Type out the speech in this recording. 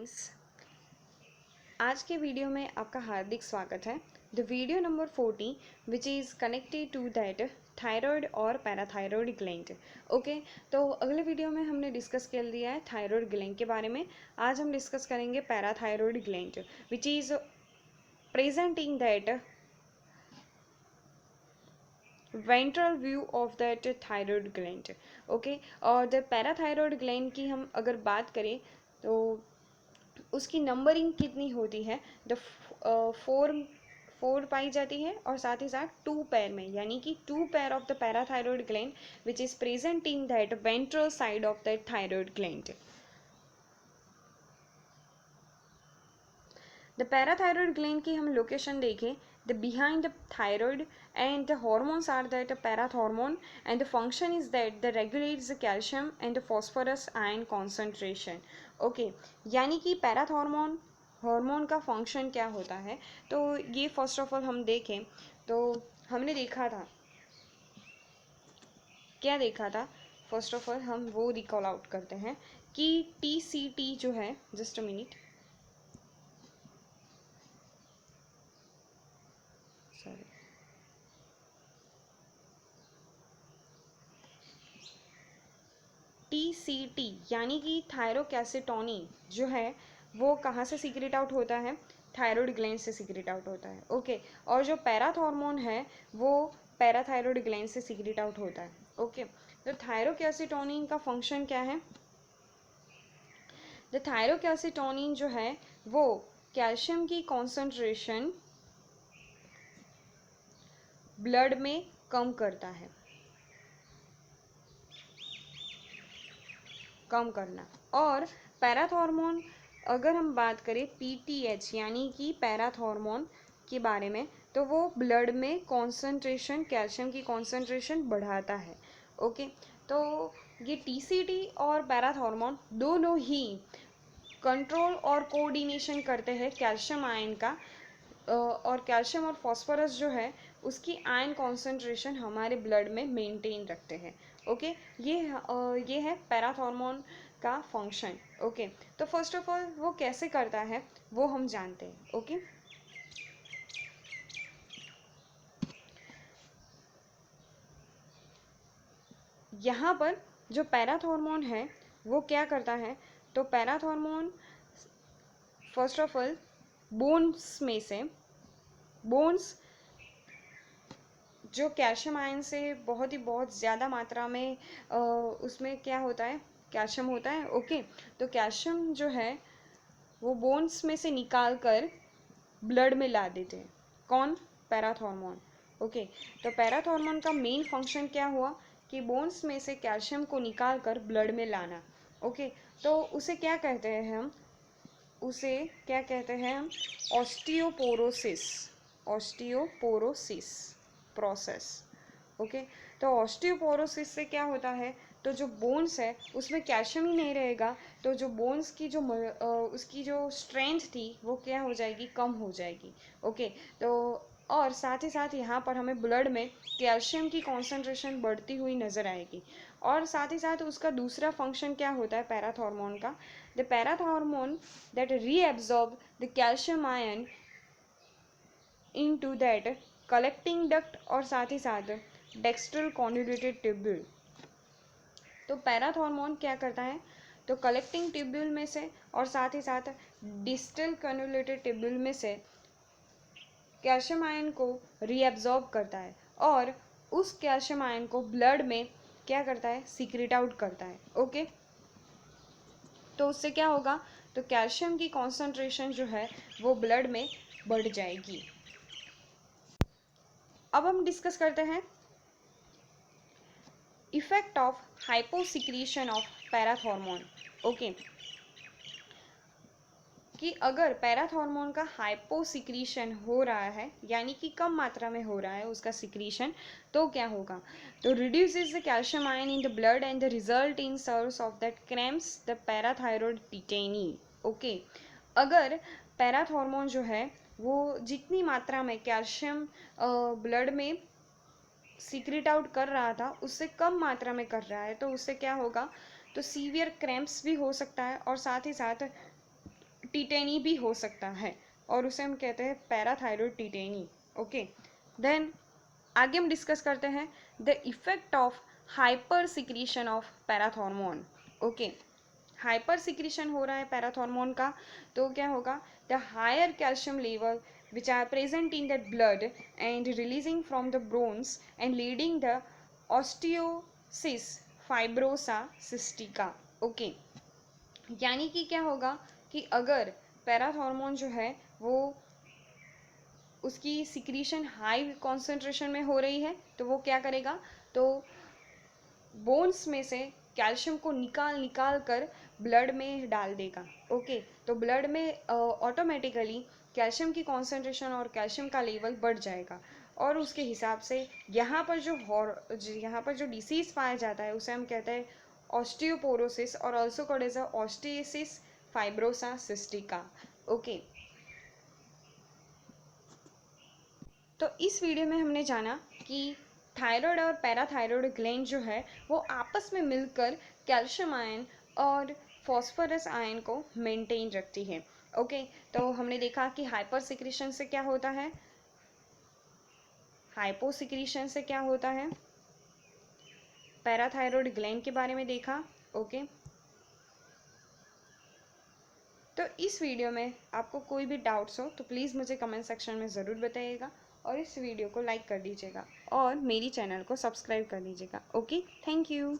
Guys, आज के video में आपका हार्दिक स्वागत है। The video number 40 which is connected to that thyroid और पैराथायरॉयड ग्लैंड। ओके, तो अगले वीडियो में हमने डिस्कस कर लिया है थायराइड ग्लैंड के बारे में। आज हम डिस्कस करेंगे parathyroid gland which is present in that ventral view of that thyroid gland. Okay, और द पैराथायरॉयड ग्लैंड की हम अगर बात करें तो उसकी नंबरिंग कितनी होती है, द फोर पाई जाती है और साथ ही साथ टू पैर में, यानी कि two pair of the parathyroid gland which is present in that ventral side of that thyroid gland. The parathyroid gland की हम लोकेशन देखें, the behind the thyroid and the hormones are that parathormone and the function is that the regulates the calcium and the phosphorus ion concentration. Okay, यानी कि parathormone hormone का function क्या होता है, तो ये फर्स्ट ऑफ ऑल हम देखें तो हमने देखा था, क्या देखा था, फर्स्ट ऑफ ऑल हम वो रिकॉल आउट करते हैं कि TCT जो है, just a minute, sorry, TCT यानी कि थायरोकैसेटोनिन जो है वो कहाँ से सीक्रेट आउट होता है, थायरॉयड ग्लैंड से सीक्रेट आउट होता है। ओके, और जो पैराथॉर्मोन है वो पैराथायरॉयड ग्लैंड से सीक्रेट आउट होता है। ओके, तो थायरोकैसेटोनिन का फंक्शन क्या है, द थायरोकैसेटोनिन जो है वो कैल्शियम की कॉन्सेंट्रेशन ब्लड में कम करता है, कम करना। और पैराथॉर्मोन, अगर हम बात करें PTH यानी कि पैराथॉर्मोन के बारे में, तो वो ब्लड में कॉन्सेंट्रेशन, कैल्शियम की कॉन्सेंट्रेशन बढ़ाता है। ओके, तो ये TCT और पैराथॉर्मोन दोनों ही कंट्रोल और कोऑर्डिनेशन करते हैं कैल्शियम आयन का, और कैल्शियम और फॉस्फोरस जो है उसकी आयन कॉन्सेंट्रेशन हमारे ब्लड में मेंटेन रखते हैं। ओके, ये है पैराथॉर्मोन का फंक्शन। ओके, तो फर्स्ट ऑफ ऑल वो कैसे करता है वो हम जानते हैं। ओके, यहाँ पर जो पैराथॉर्मोन है वो क्या करता है, तो parathormone first of all bones में से, बोन्स जो कैल्शियम आयन से बहुत ज़्यादा मात्रा में उसमें क्या होता है, कैल्शियम होता है। ओके, तो कैल्शियम जो है वो बोन्स में से निकाल कर ब्लड में ला देते हैं, कौन, पैराथॉर्मोन। ओके, तो पैराथॉर्मोन का मेन फंक्शन क्या हुआ कि बोन्स में से कैल्शियम को निकाल कर ब्लड में लाना। ओके, तो उसे क्या कहते हैं हम, उसे क्या कहते हैं हम, ऑस्टियोपोरोसिस, ऑस्टियोपोरोसिस प्रोसेस। ओके, तो ऑस्टियोपोरोसिस से क्या होता है, तो जो बोन्स है उसमें कैल्शियम ही नहीं रहेगा, तो जो बोन्स की जो उसकी जो स्ट्रेंथ थी वो क्या हो जाएगी, कम हो जाएगी। ओके, तो और साथ ही साथ यहाँ पर हमें ब्लड में कैल्शियम की कॉन्सेंट्रेशन बढ़ती हुई नज़र आएगी। और साथ ही साथ उसका दूसरा फंक्शन क्या होता है पैराथॉर्मोन का, the parathormone that reabsorb the calcium ion into that collecting duct और साथ ही साथ डेक्स्ट्रल कॉन्जुगेटेड ट्यूब्यूल। तो पैराथॉर्मोन क्या करता है, तो कलेक्टिंग ट्यूब्यूल में से और साथ ही साथ डिस्टल कन्वोल्यूटेड ट्यूब्यूल में से कैल्शियम आयन को रीअब्सॉर्ब करता है और उस कैल्शियम आयन को ब्लड में क्या करता है, सीक्रेट आउट करता है। ओके, तो उससे क्या होगा, तो कैल्शियम की कॉन्सेंट्रेशन जो है वो ब्लड में बढ़ जाएगी। अब हम डिस्कस करते हैं effect of hyposecretion of parathormone. Okay, कि अगर पैराथॉर्मोन का हाइपोसिक्रीशन हो रहा है यानी कि कम मात्रा में हो रहा है उसका सिक्रीशन, तो क्या होगा, तो reduces the calcium ion in the blood and the result in serves of that cramps the parathyroid tetany. Okay, अगर पैराथॉर्मोन जो है वो जितनी मात्रा में कैल्शियम ब्लड में सीक्रेट आउट कर रहा था उससे कम मात्रा में कर रहा है, तो उससे क्या होगा, तो सीवियर क्रैम्प्स भी हो सकता है और साथ ही साथ टिटेनी भी हो सकता है और उसे हम कहते हैं पैराथायरॉयड टिटेनी। ओके, देन आगे हम डिस्कस करते हैं the effect of hyper secretion of parathormone. Okay, hyper secretion हो रहा है पैराथॉर्मोन का, तो क्या होगा, the higher calcium level which are present in the blood and releasing from the bones and leading the osteosis fibrosa cystica। Okay, यानी कि क्या होगा कि अगर पैराथॉर्मोन जो है वो उसकी सिक्रीशन हाई कॉन्सेंट्रेशन में हो रही है तो वो क्या करेगा, तो बोन्स में से कैल्शियम को निकाल निकाल कर ब्लड में डाल देगा। ओके, तो ब्लड में ऑटोमेटिकली कैल्शियम की कॉन्सेंट्रेशन और कैल्शियम का लेवल बढ़ जाएगा और उसके हिसाब से यहाँ पर जो डिसीज़ पाया जाता है उसे हम कहते हैं ऑस्टियोपोरोसिस और also called as osteitis fibrosa cystica. Okay, तो इस वीडियो में हमने जाना कि थायराइड और पैराथायरॉयड ग्लैंड जो है वो आपस में मिलकर कैल्शियम आयन और फॉस्फोरस आयन को मेंटेन रखती है। ओके, तो हमने देखा कि हाइपर सिक्रीशन से क्या होता है, हाइपो सिक्रीशन से क्या होता है, पैराथायरॉयड ग्लैंड के बारे में देखा। ओके, तो इस वीडियो में आपको कोई भी डाउट्स हो तो प्लीज़ मुझे कमेंट सेक्शन में ज़रूर बताइएगा और इस वीडियो को लाइक कर दीजिएगा और मेरी चैनल को सब्सक्राइब कर लीजिएगा। Okay, thank you.